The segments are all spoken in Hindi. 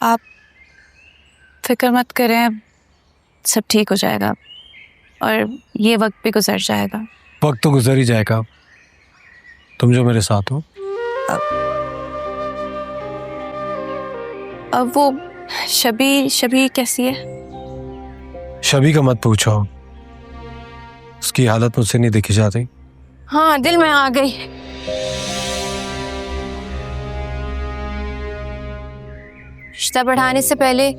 आप फिक्र मत करें, सब ठीक हो जाएगा और ये वक्त भी गुजर जाएगा। वक्त तो गुजर ही जाएगा, तुम जो मेरे साथ हो। अब वो शबी कैसी है? शबी का मत पूछो, उसकी हालत मुझसे नहीं देखी जाती। हाँ, दिल में आ गई। रिश्ता बढ़ाने से पहले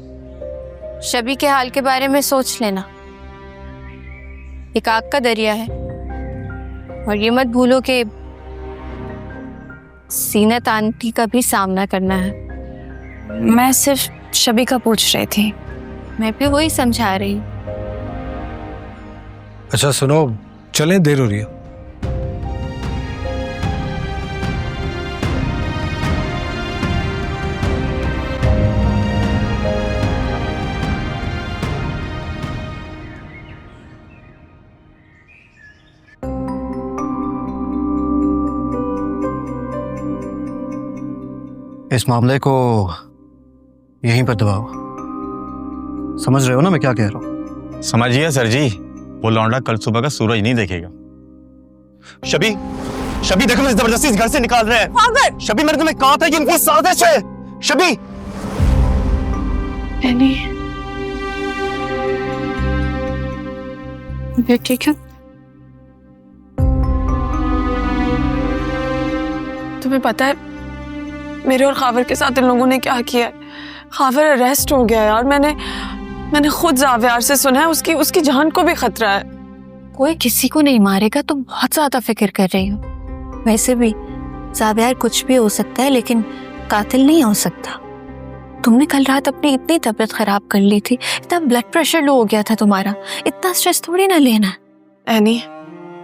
शबी के हाल के बारे में सोच लेना। एक आग का दरिया है और ये मत भूलो कि सीनत आंटी का भी सामना करना है। मैं सिर्फ शबी का पूछ रही थी, मैं भी वही समझा रही। अच्छा सुनो, चलें, देर हो रही है। इस मामले को यहीं पर दबाओ। समझ रहे हो ना मैं क्या कह रहा हूँ? समझिए सर जी, वो लौंडा कल सुबह का सूरज नहीं देखेगा। शबी देखो, मुझे जबरदस्ती इस घर से निकाल रहे हैं। शबी, मैंने तुम्हें कहा था कि इनकी साजिश है। शबी, ये ठीक है? तुम्हें पता है मेरे और खावर के साथ इन लोगों ने क्या किया है? खावर अरेस्ट हो गया यार। मैंने खुद जावेयार से सुना है उसकी जान को भी खतरा है। कोई किसी को नहीं मारेगा, तुम बहुत ज्यादा फिक्र कर रही हो। वैसे भी जावेयार कुछ भी हो सकता है लेकिन कातिल नहीं हो सकता। तुमने कल रात अपनी इतनी तबीयत खराब कर ली थी, इतना ब्लड प्रेशर लो हो गया था तुम्हारा, इतना स्ट्रेस थोड़ी ना लेना है। एनी,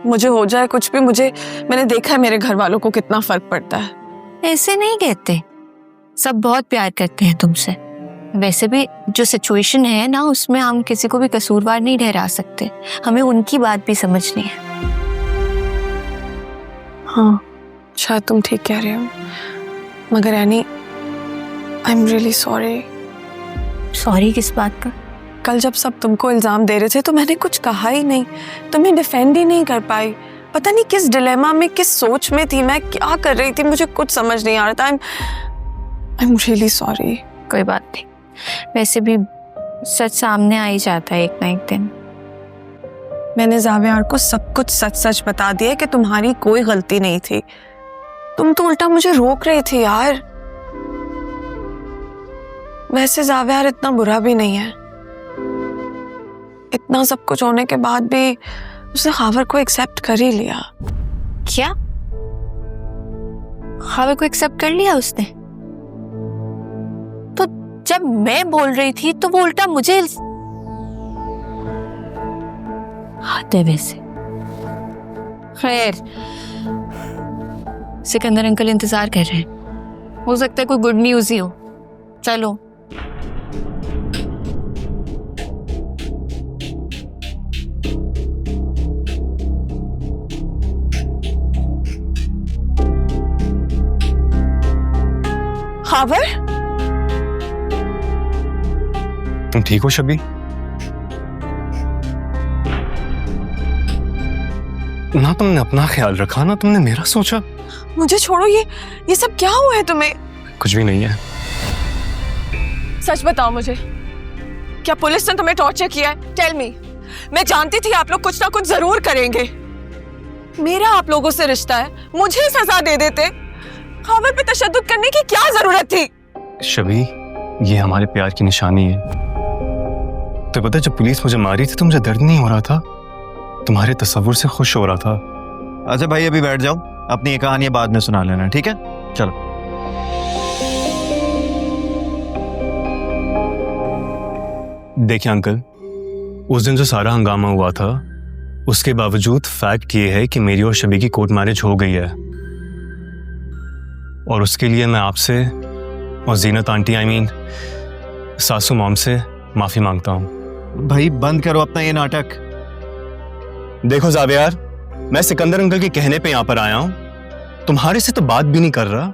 मुझे हो जाए कुछ भी, मैंने देखा है मेरे घर वालों को कितना फर्क पड़ता है। ऐसे नहीं कहते, सब बहुत प्यार करते हैं तुमसे। वैसे भी जो सिचुएशन है ना, उसमें हम किसी को भी कसूरवार नहीं ठहरा सकते, हमें उनकी बात भी समझनी है। हाँ, शायद तुम ठीक कह रहे हो, मगर any, I am really sorry. Sorry किस बात का? कल जब सब तुमको इल्जाम दे रहे थे तो मैंने कुछ कहा ही नहीं, तुम्हें डिफेंड ही नहीं कर पाई। पता नहीं किस डिलेमा में, किस सोच में थी, मैं क्या कर रही थी, मुझे कुछ समझ नहीं आ रहा था। I am really sorry. कोई बात नहीं, वैसे भी सच सामने आ ही जाता है एक ना एक दिन। मैंने जावेयार को सब कुछ सच सच बता दिया कि तुम्हारी कोई गलती नहीं थी। तुम तो उल्टा मुझे रोक रही थी यार। वैसे जावेयार इतना बुरा भी नहीं है। इतना सब कुछ होने के बाद भी उसने खावर को एक्सेप्ट कर ही लिया। क्या? खावर को एक्सेप्ट कर लिया उसने? तो जब मैं बोल रही थी तो वो उल्टा मुझे आते। वैसे खैर, सिकंदर अंकल इंतजार कर रहे हैं, हो सकता है कोई गुड न्यूज ही हो। चलो। खावर, तुम ठीक हो शबी? ना तुमने अपना ख्याल रखा, ना तुमने मेरा सोचा। मुझे छोड़ो, ये सब क्या हुआ है तुम्हें? कुछ भी नहीं है। सच बताओ मुझे, क्या पुलिस ने तुम्हें टॉर्चर किया है? Tell me. मैं जानती थी आप लोग कुछ ना कुछ जरूर करेंगे। मेरा आप लोगों से रिश्ता है, मुझे सजा दे देते। खावर पे तशद्दुद करने की क्या जरूरत थी? शबी, ये हमारे प्यार की निशानी है। तो पता है, जब पुलिस मुझे मारी थी तो मुझे दर्द नहीं हो रहा था, तुम्हारे तस्वुर से खुश हो रहा था। अच्छा भाई, अभी बैठ जाओ, अपनी ये कहानी बाद में सुना लेना, ठीक है? चलो। देखिए अंकल, उस दिन जो सारा हंगामा हुआ था, उसके बावजूद फैक्ट ये है कि मेरी और शबी की कोर्ट मैरिज हो गई है, और उसके लिए मैं आपसे और जीनत आंटी, आई मीन सासू मॉम से माफी मांगता हूँ। भाई बंद करो अपना ये नाटक। देखो जावेयार, मैं सिकंदर अंकल के कहने पे यहाँ पर आया हूँ, तुम्हारे से तो बात भी नहीं कर रहा,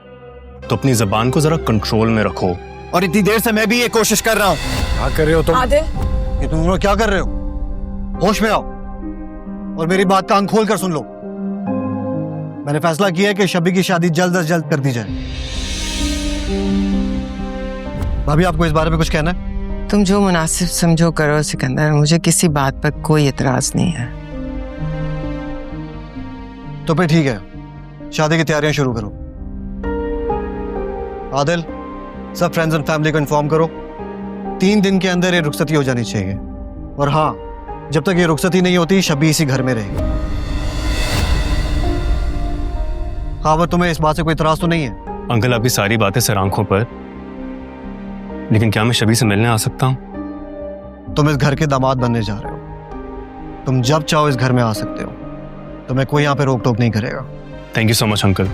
तो अपनी जबान को जरा कंट्रोल में रखो। और इतनी देर से मैं भी ये कोशिश कर रहा हूँ। क्या कर रहे हो तुम? आदिल, कि तुम लोग क्या कर रहे हो? होश में आओ और मेरी बात कान खोल कर सुन लो। मैंने फैसला किया है कि शबी की शादी जल्द से जल्द कर दी जाए। भाभी, आपको इस बारे में कुछ कहना है? तुम जो मुनासिब समझो करो सिकंदर, मुझे किसी बात पर कोई एतराज नहीं है। तो फिर ठीक है, शादी की तैयारियां शुरू करो। आदिल, सब फ्रेंड्स एंड फैमिली को इन्फॉर्म करो। 3 दिन के अंदर ये रुखसती हो जानी चाहिए। और हाँ, जब तक ये रुखसती नहीं होती शबी इसी घर में रहेगी। हाँ, तुम्हें इस बात से कोई इतराज तो नहीं है? अंकल, आपकी सारी बातें सर आंखों पर, लेकिन क्या मैं शबी से मिलने आ सकता हूँ? तुम इस घर के दामाद बनने जा रहे हो। तुम जब चाहो इस घर में आ सकते हो। तुम्हें कोई यहाँ पे रोक टोक नहीं करेगा। Thank you so much uncle.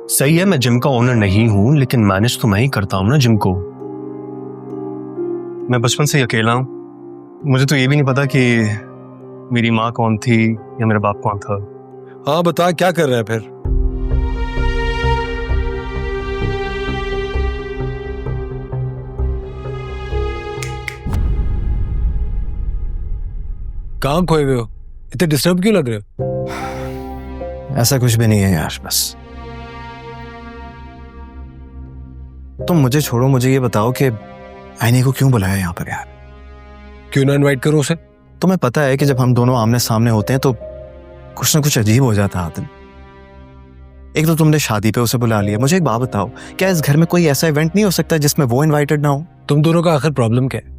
सही है, मैं जिम का ओनर नहीं हूं, लेकिन मैनेज तो मैं ही करता हूं ना जिम को। मैं बचपन से ही अकेला हूं। मुझे तो ये भी नहीं पता कि मेरी माँ कौन थी या मेरा बाप कौन था। हाँ बता, क्या कर रहा है फिर? कहाँ खोए हुए हो? इतने डिस्टर्ब क्यों लग रहे हो? ऐसा कुछ भी नहीं है यार, बस तुम मुझे छोड़ो। मुझे ये बताओ कि आईनी को क्यों बुलाया यहाँ पर यार? क्यों ना इनवाइट करो उसे? तुम्हें पता है कि जब हम दोनों आमने सामने होते हैं तो कुछ ना कुछ अजीब हो जाता है आदिल। एक तो तुमने शादी पे उसे बुला लिया। मुझे एक बात बताओ, क्या इस घर में कोई ऐसा इवेंट नहीं हो सकता जिसमें वो इनवाइटेड ना हो? तुम दोनों का आखिर प्रॉब्लम क्या है?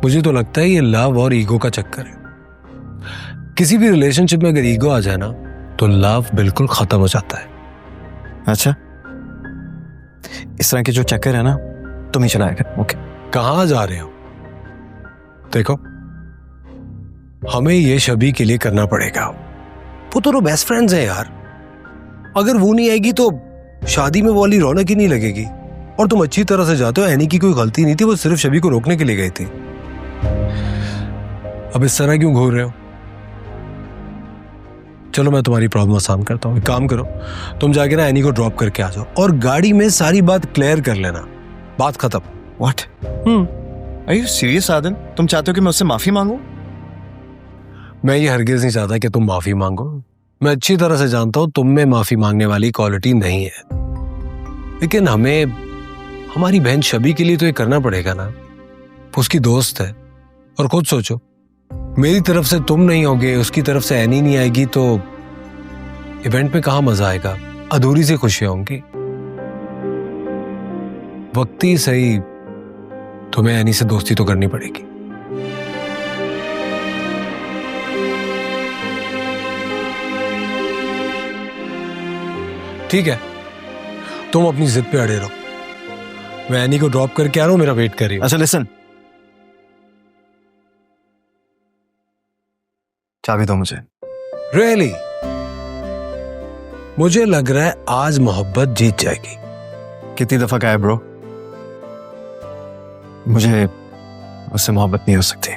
मुझे तो लगता है ये लव और ईगो का चक्कर है। किसी भी रिलेशनशिप में अगर ईगो आ जाए ना तो लव बिल्कुल खत्म हो जाता है। अच्छा, इस तरह के जो चक्कर है ना, तुम ही चलाया कर। ओके, कहाँ जा रहे हो? देखो, हमें ये शबी के लिए करना पड़ेगा। वो तो बेस्ट फ्रेंड्स हैं यार। अगर वो नहीं आएगी तो शादी में वो वाली रौनक ही नहीं लगेगी। और तुम अच्छी तरह से जाते हो, एनी की कोई गलती नहीं थी, वो सिर्फ शबी को रोकने के लिए गई थी। अब इस तरह क्यों घूर रहे हो? चलो मैं तुम्हारी प्रॉब्लम आसान करता हूँ। एक काम करो, तुम जाके ना एनी को ड्रॉप करके आ जाओ और गाड़ी में सारी बात क्लियर कर लेना। बात खत्म। What? Are you serious Adil? तुम चाहते हो कि मैं उससे माफी मांगू? मैं ये हरगिज नहीं चाहता कि तुम माफी मांगो। मैं अच्छी तरह से जानता हूं तुम में माफी मांगने वाली क्वालिटी नहीं है, लेकिन हमें हमारी बहन शबी के लिए तो ये करना पड़ेगा ना। उसकी दोस्त है। और खुद सोचो, मेरी तरफ से तुम नहीं होगे, उसकी तरफ से एनी नहीं आएगी तो इवेंट में कहां मजा आएगा? अधूरी सी खुशियां होंगी। वक्त ही सही तुम्हें एनी से दोस्ती तो करनी पड़ेगी। ठीक है, तुम अपनी जिद पे अड़े रहो। मैं एनी को ड्रॉप करके आ रहा हूं, मेरा वेट कर रही है। अच्छा लिसन, चाबी दो मुझे। रियली? मुझे लग रहा है आज मोहब्बत जीत जाएगी। कितनी दफा कहा है ब्रो, मुझे उससे मोहब्बत नहीं हो सकती।